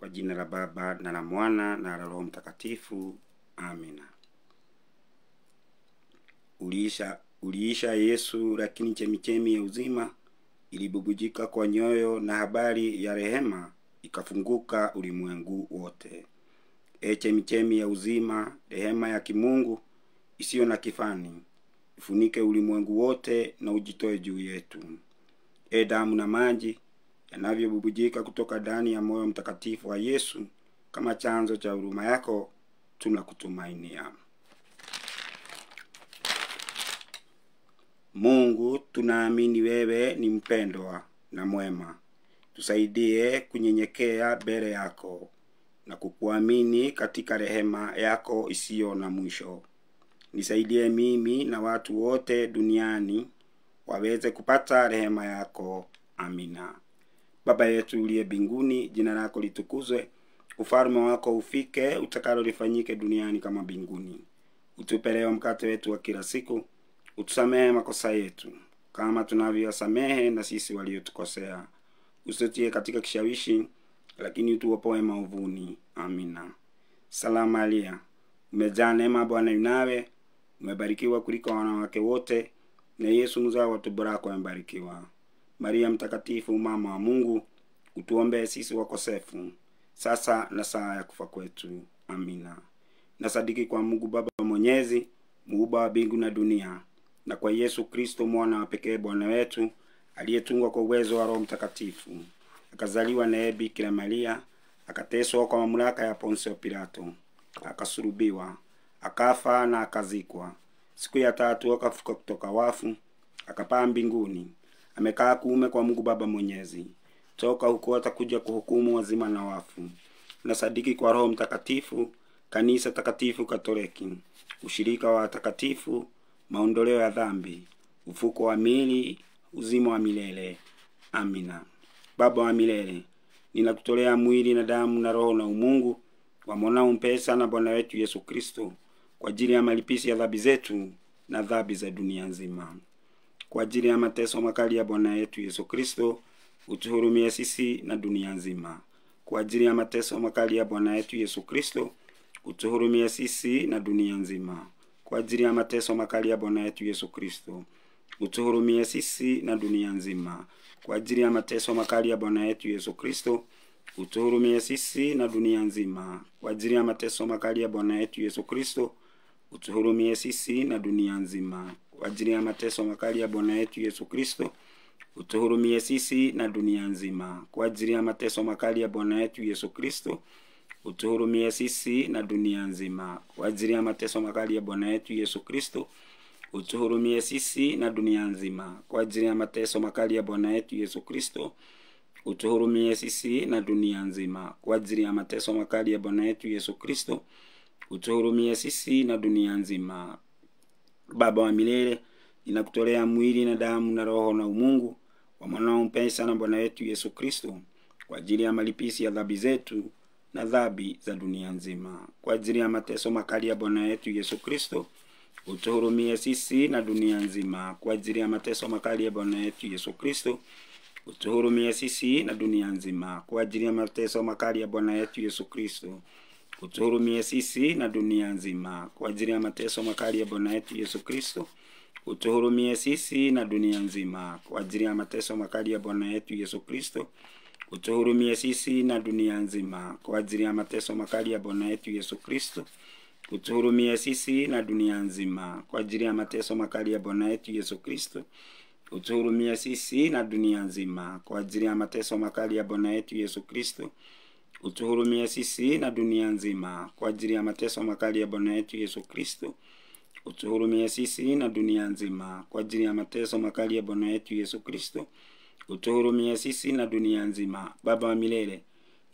Kwa jina la Baba na la Mwana na la Roho Mtakatifu. Amina. Uliisha Yesu, lakini chemichemi ya uzima ilibubujika kwa nyoyo, na habari ya rehema ikafunguka ulimwengu wote. Chemichemi ya uzima, rehema ya kimungu isiyo na kifani, ifunike ulimwengu wote na ujitoe juu yetu. Damu na maji yanavyobubujika kutoka ndani ya moyo mtakatifu wa Yesu, kama chanzo cha huruma yako, tunakutumainia. Mungu, tunaamini wewe ni mpendwa na mwema. Tusaidie kunyenyekea mbele yako na kukuamini katika rehema yako isiyo na mwisho. Nisaidie mimi na watu wote duniani waweze kupata rehema yako. Amina. Baba yetu uliye mbinguni, jina lako litukuzwe. Ufalme wako ufike, utakalo lifanyike duniani kama mbinguni. Utupe leo mkate wetu wa kila siku. Utusamehe makosa yetu kama tunavyowasamehe na sisi waliotukosea. Usitie katika kishawishi, lakini utuopoe maovuni. Amina. Salamu Maria, umejaa neema, Bwana yu nawe, umebarikiwa kuliko wanawake wote, na Yesu mzao wa tumbo lako amebarikiwa. Maria mtakatifu, mama wa Mungu, utuombee sisi wakosefu, sasa na saa ya kufa kwetu. Amina. Nasadiki kwa Mungu Baba Mwenyezi, muumba wa mbingu na dunia, na kwa Yesu Kristo mwana wa pekee Bwana wetu, aliyetungwa kwa uwezo wa Roho Mtakatifu, akazaliwa na Bikira Maria, akateswa kwa mamlaka ya Ponsio Pilato, akasulubiwa, akafa na akazikwa. Siku ya tatu akafufuka kutoka wafu, akapaa mbinguni, amekaa kuume kwa Mungu Baba Mwenyezi. Toka huko atakuja kuhukumu wazima na wafu. Nasadiki kwa Roho Mtakatifu, kanisa takatifu Katoliki, ushirika wa watakatifu, maondoleo ya dhambi, ufuko wa miili, uzima wa milele. Amina. Baba wa milele, ninakutolea mwili na damu na roho na umungu wa mwanao mpesa na Bwana wetu Yesu Kristo, kwa ajili ya malipizi ya dhambi zetu na dhambi za dunia nzima. Kwa ajili ya mateso makali ya Bwana wetu Yesu Kristo, utuhurumie sisi na dunia nzima. Kwa ajili ya mateso makali ya Bwana wetu Yesu Kristo, utuhurumie sisi na dunia nzima. Kwa ajili ya mateso makali ya Bwana wetu Yesu Kristo, utuhurumie sisi na dunia nzima. Kwa ajili ya mateso makali ya Bwana wetu Yesu Kristo, utuhurumie sisi na dunia nzima. Kwa ajili ya mateso makali ya Bwana wetu Yesu Kristo, utuhurumie sisi na dunia nzima. Kwa ajili ya mateso makali ya Bwana wetu Yesu Kristo, utuhurumie sisi na dunia nzima. Kwa ajili ya mateso makali ya Bwana wetu Yesu Kristo, utuhurumie sisi na dunia nzima. Kwa ajili ya mateso makali ya Bwana wetu Yesu Kristo, utuhurumie sisi na dunia nzima. Kwa ajili ya mateso makali ya Bwana wetu Yesu Kristo, utuhurumie sisi na dunia nzima. Kwa ajili ya mateso makali ya Bwana wetu Yesu Kristo, utuhurumie sisi na dunia nzima. Baba wa milele, ninakutolea mwili na damu na roho na umungu wa mwanao mpesa na Bwana wetu Yesu Kristo, kwa ajili ya malipizi ya dhambi zetu na dhambi za dunia nzima. Kwa ajili ya mateso makali ya Bwana wetu Yesu Kristo, utuhurumie sisi na dunia nzima. Kwa ajili ya mateso makali ya Bwana wetu Yesu Kristo, utuhurumie sisi na dunia nzima. Kwa ajili ya mateso makali ya Bwana wetu Yesu Kristo, utuhurumie sisi na dunia nzima. Kwa ajili ya mateso makali ya Bwana wetu Yesu Kristo, utuhurumie sisi na dunia nzima. Kwa ajili ya mateso makali ya Bwana wetu Yesu Kristo, utuhurumie sisi na dunia nzima. Kwa ajili ya mateso makali ya Bwana wetu Yesu Kristo, utuhurumie sisi na dunia nzima. Kwa ajili ya mateso makali ya Bwana wetu Yesu Kristo, utuhurumie sisi na dunia nzima. Kwa ajili ya mateso makali ya Bwana wetu Yesu Kristo, utuhurumie sisi na dunia nzima. Kwa ajili ya mateso makali ya Bwana wetu Yesu Kristo, utuhurumie sisi na dunia nzima. Kwa ajili ya mateso makali ya Bwana wetu Yesu Kristo, utuhurumie sisi na dunia nzima. Baba wa milele,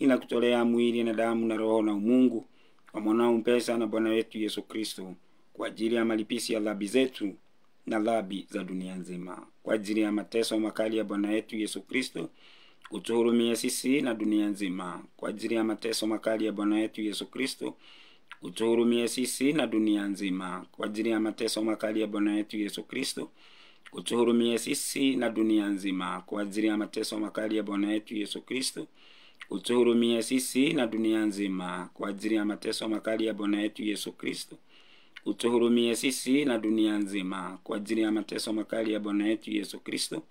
ninakutolea mwili na damu na roho na umungu wa mwanao mpesa na Bwana wetu Yesu Kristo, kwa ajili ya malipizi ya dhambi zetu na dhambi za dunia nzima. Kwa ajili ya mateso makali ya Bwana wetu Yesu Kristo, utuhurumie sisi na dunia nzima. Kwa ajili ya mateso makali ya Bwana wetu Yesu Kristo, utuhurumie sisi na dunia nzima. Kwa ajili ya mateso makali ya Bwana wetu Yesu Kristo, utuhurumie sisi na dunia nzima. Kwa ajili ya mateso makali ya Bwana wetu Yesu Kristo, utuhurumie sisi na dunia nzima kwa ajili ya mateso makali ya Bwana wetu Yesu Kristo. Utuhurumie sisi na dunia nzima kwa ajili ya mateso makali ya Bwana wetu Yesu Kristo.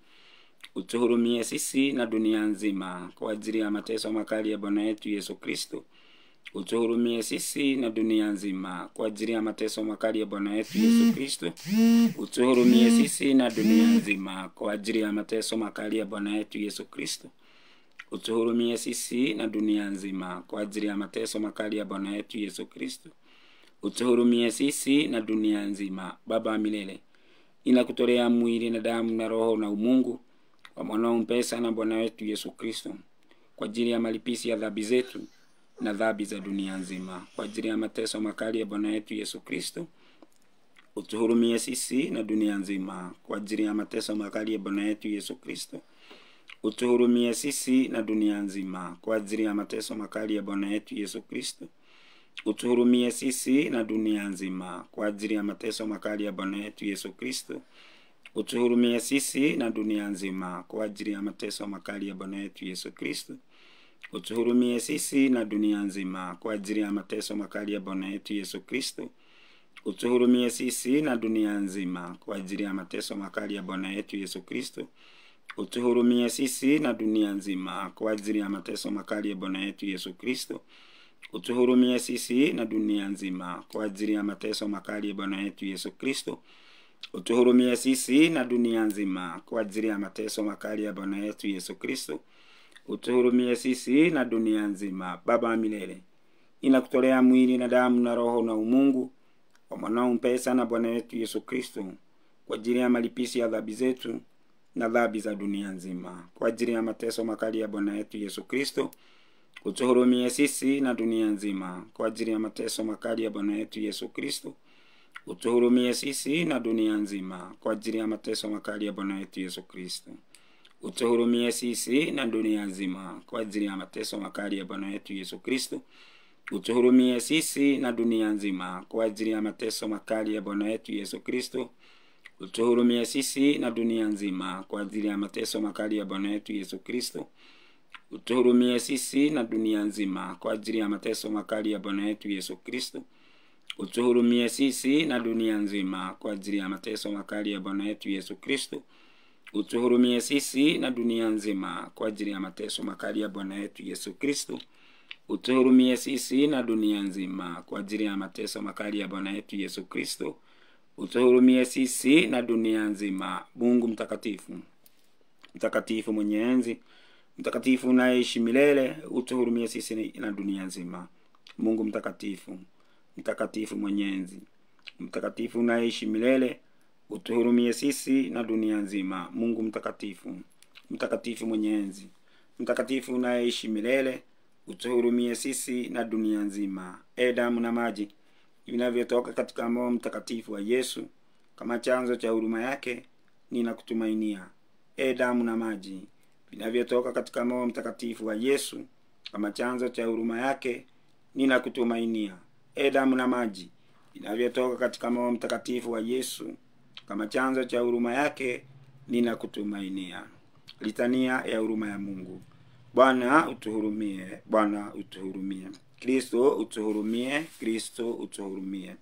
Utuhurumie sisi na dunia nzima kwa ajili ya mateso makali ya Bwana wetu Yesu Kristo. Utuhurumie sisi na dunia nzima kwa ajili ya mateso makali ya Bwana wetu Yesu Kristo. Utuhurumie sisi na dunia nzima kwa ajili ya mateso makali ya Bwana wetu Yesu Kristo. Utuhurumie sisi na dunia nzima kwa ajili ya mateso makali ya Bwana wetu Yesu Kristo. Utuhurumie sisi na dunia nzima. Baba milele, ninakutolea mwili na damu na roho na umungu wa mwanao mpesa na Bwana wetu Yesu Kristo kwa ajili ya malipisi ya dhambi zetu na dhambi za dunia nzima, kwa ajili ya mateso makali ya Bwana wetu Yesu Kristo. Utuhurumie sisi na dunia nzima kwa ajili ya mateso makali ya Bwana wetu Yesu Kristo. Utuhurumie sisi na dunia nzima kwa ajili ya mateso makali ya Bwana wetu Yesu Kristo. Utuhurumie sisi na dunia nzima kwa ajili ya mateso makali ya Bwana wetu Yesu Kristo. Utuhurumie sisi na dunia nzima kwa ajili ya mateso makali ya Bwana wetu Yesu Kristo. Utuhurumie sisi na dunia nzima kwa ajili ya mateso makali ya Bwana wetu Yesu Kristo. Utuhurumie sisi na dunia nzima kwa ajili ya mateso makali ya Bwana wetu Yesu Kristo. Utuhurumie sisi na dunia nzima kwa ajili ya mateso makali ya Bwana wetu Yesu Kristo. Utuhurumie sisi na dunia nzima kwa ajili ya mateso makali ya Bwana wetu Yesu Kristo. Utuhurumie sisi na dunia nzima kwa ajili ya mateso makali ya Bwana wetu Yesu Kristo. Utuhurumie sisi na dunia nzima. Baba milele, ninakutolea mwili na damu na roho na umungu wa mwanao mpesa na Bwana wetu Yesu Kristo kwa ajili ya malipisi ya dhambi zetu na dhambi za dunia nzima, kwa ajili ya mateso makali ya Bwana wetu Yesu Kristo. Utuhurumie sisi na dunia nzima kwa ajili ya mateso makali ya Bwana wetu Yesu Kristo. Utuhurumie sisi na dunia nzima kwa ajili ya mateso makali ya Bwana wetu Yesu Kristo. Utuhurumie sisi na dunia nzima kwa ajili ya mateso makali ya Bwana wetu Yesu Kristo. Utuhurumie sisi na dunia nzima kwa ajili ya mateso makali ya Bwana wetu Yesu Kristo. Utuhurumie sisi na dunia nzima kwa ajili ya mateso makali ya Bwana wetu Yesu Kristo. Utuhurumie sisi na dunia nzima kwa ajili ya mateso makali ya Bwana wetu Yesu Kristo. Utuhurumie sisi na dunia nzima kwa ajili ya mateso makali ya Bwana wetu Yesu Kristo. Utuhurumie sisi na dunia nzima kwa ajili ya mateso makali ya Bwana wetu Yesu Kristo. Utuhurumie sisi na dunia nzima kwa ajili ya mateso makali ya Bwana wetu Yesu Kristo. Utuhurumie sisi na dunia nzima. Mungu mtakatifu, mtakatifu mwenye enzi, mtakatifu unayeishi milele, utuhurumie sisi na dunia nzima. Mungu mtakatifu, mtakatifu mwenye enzi, mtakatifu unayeishi milele, utuhurumie sisi na dunia nzima. Mungu mtakatifu, mtakatifu mwenye enzi, mtakatifu unayeishi milele, utuhurumie sisi na dunia nzima. Damu na maji vinavyotoka katika moyo mtakatifu wa Yesu kama chanzo cha huruma yake, ninakutumainia. Damu na maji vinavyotoka katika moyo mtakatifu wa Yesu kama chanzo cha huruma yake, ninakutumainia. Damu na maji vinavyotoka katika moyo mtakatifu wa Yesu kama chanzo cha huruma yake, ninakutumainia. Litania ya huruma ya Mungu. Bwana utuhurumie, Bwana utuhurumie. Kristo utuhurumie, Kristo utuhurumie.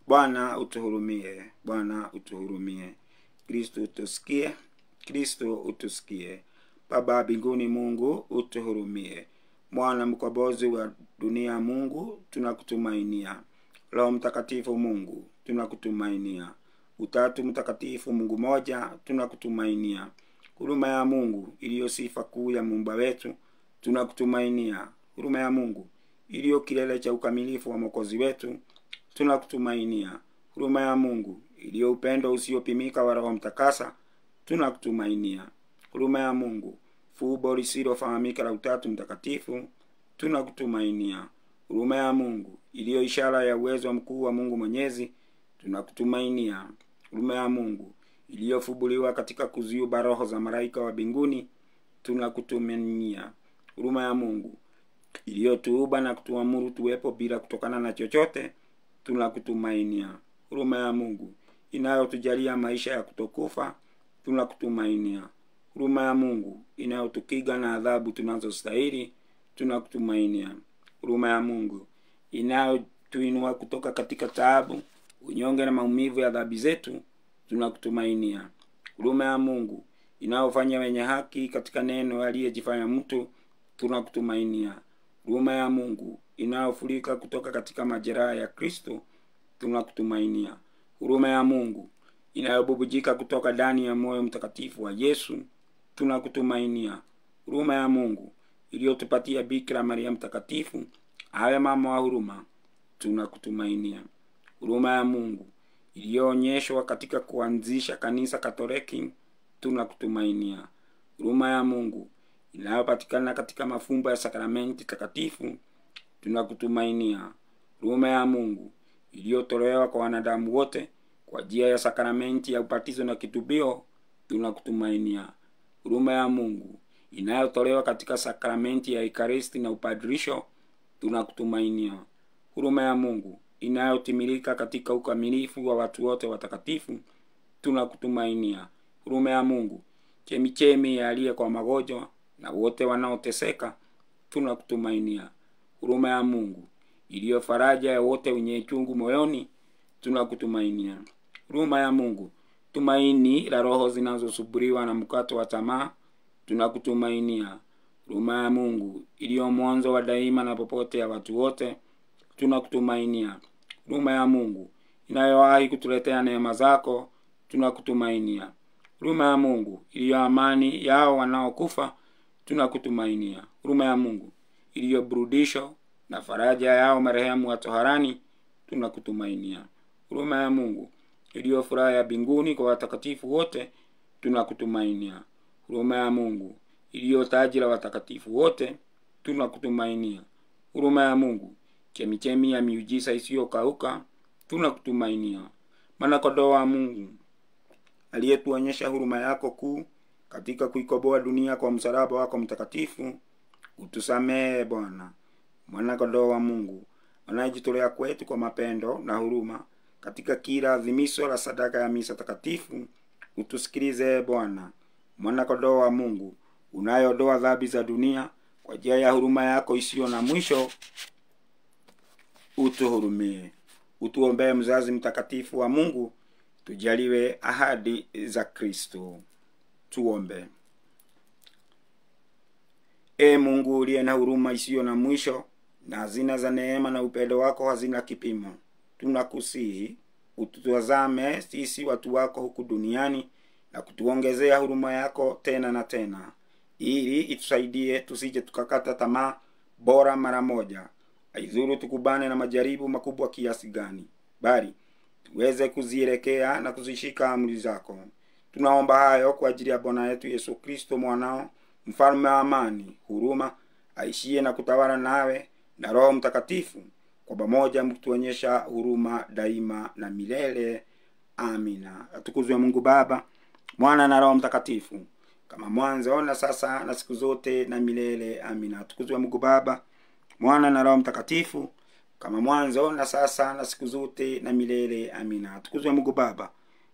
Bwana utuhurumie, Bwana utuhurumie. Kristo utusikie, Kristo utusikie. Baba mbinguni Mungu utuhurumie. Mwana mkombozi wa dunia Mungu tunakutumainia. Roho Mtakatifu Mungu tunakutumainia. Utatu Mtakatifu Mungu moja tunakutumainia. Huruma ya Mungu iliyo sifa kuu ya Muumba wetu tunakutumainia. Huruma ya Mungu iliyo kilele cha ukamilifu wa Mwokozi wetu tunakutumainia. Huruma ya Mungu iliyo upendo usiopimika wa Roho Mtakasa tunakutumainia. Huruma ya Mungu fumbo lisilofahamika la Utatu Mtakatifu tunakutumainia. Huruma ya Mungu iliyo ishara ya uwezo mkuu wa Mungu Mwenyezi tunakutumainia. Huruma ya Mungu iliyofubuliwa katika kuziuba roho za malaika wa mbinguni tunakutumainia. Huruma ya Mungu iliyotuumba na kutuamuru tuwepo bila kutokana na chochote tunakutumainia. Huruma ya Mungu inayotujalia maisha ya kutokufa tunakutumainia. Huruma ya Mungu inayotukinga na adhabu tunazostahili tunakutumainia. Huruma ya Mungu inayotuinua kutoka katika taabu, unyonge na maumivu ya dhambi zetu, tunakutumainia. Huruma ya Mungu inayofanya wenye haki katika neno aliyejifanya mtu, tunakutumainia. Huruma ya Mungu inayofurika kutoka katika majeraha ya Kristo, tunakutumainia. Huruma ya Mungu inayobubujika kutoka ndani ya moyo mtakatifu wa Yesu, tunakutumainia. Huruma ya Mungu iliyotupatia Bikira Maria mtakatifu awe mama wa huruma, tunakutumainia. Huruma ya Mungu iliyoonyeshwa katika kuanzisha kanisa Katoliki, tunakutumainia. Huruma ya Mungu inayopatikana katika mafumbo ya sakramenti takatifu, tunakutumainia. Huruma ya Mungu iliyotolewa kwa wanadamu wote kwa njia ya sakramenti ya ubatizo na kitubio, tunakutumainia. Huruma ya Mungu inayotolewa katika sakramenti ya Ekaristi na upadrisho, tunakutumainia. Huruma ya Mungu inayotimilika katika ukamilifu wa watu wote watakatifu, tunakutumainia. Huruma ya Mungu chemichemi ya aliye kwa magonjwa na wote wanaoteseka, tunakutumainia. Huruma ya Mungu iliyo faraja ya wote wenye chungu moyoni, tunakutumainia. Huruma ya Mungu tumaini la roho zinazosubiriwa na mkato wa tamaa, tunakutumainia. Huruma ya Mungu iliyo mwanzo wa daima na popote ya watu wote, tunakutumainia. Huruma ya Mungu inayowahi kutuletea neema zako, tunakutumainia. Huruma ya Mungu iliyo amani yao wanaokufa, tunakutumainia. Huruma ya Mungu iliyo burudisho na faraja yao marehemu wa toharani, tunakutumainia. Huruma ya Mungu iliyo furaha ya mbinguni kwa watakatifu wote, tunakutumainia. Huruma ya Mungu iliyo taji la watakatifu wote, tunakutumainia. Huruma ya Mungu chemichemi ya miujiza isiyokauka, tunakutumainia. Mwana-Kondoo wa Mungu aliyetuonyesha huruma yako kuu katika kuikomboa dunia kwa msalaba wako mtakatifu, utusamehe Bwana. Mwana-Kondoo wa Mungu anayejitolea kwetu kwa mapendo na huruma katika kila adhimisho la sadaka ya misa takatifu, utusikilize Bwana. Mwana-Kondoo wa Mungu unayeondoa dhambi za dunia kwa njia ya huruma yako isiyo na mwisho, utuhurumie. Utuombee mzazi mtakatifu wa Mungu, tujaliwe ahadi za Kristo. Tuombe. Mungu uliye na huruma isiyo na mwisho na hazina za neema na upendo wako hazina kipimo, tunakusihi ututazame sisi watu wako huku duniani na kutuongezea huruma yako tena na tena, ili itusaidie tusije tukakata tamaa, bora mara moja aidhuru tukubane na majaribu makubwa kiasi gani, bali tuweze kuzielekea na kuzishika amri zako. Tunaomba hayo kwa ajili ya Bwana yetu Yesu Kristo mwanao, mfalme wa amani, huruma, aishie na kutawala nawe na Roho Mtakatifu, kwa pamoja mtuonyesha huruma daima na milele. Amina. Atukuzwe Mungu Baba, Mwana na Roho Mtakatifu, kama mwanzo na sasa na siku zote na milele. Amina. Atukuzwe Mungu Baba, Mwana na Roho Mtakatifu, kama mwanzo na sasa na siku zote na milele. Amina. Atukuzwe Mungu Baba,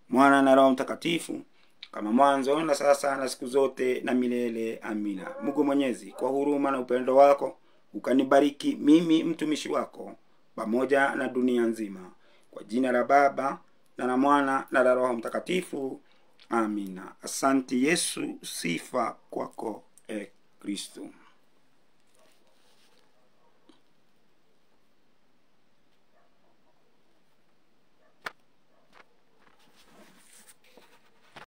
Mwana na Roho Mtakatifu, kama mwanzo na sasa na siku zote na milele. Amina. Mungu Mwenyezi, kwa huruma na upendo wako ukanibariki mimi mtumishi wako pamoja na dunia nzima, kwa jina la Baba na la Mwana na la Roho Mtakatifu. Amina. Asante Yesu, sifa kwako Kristo.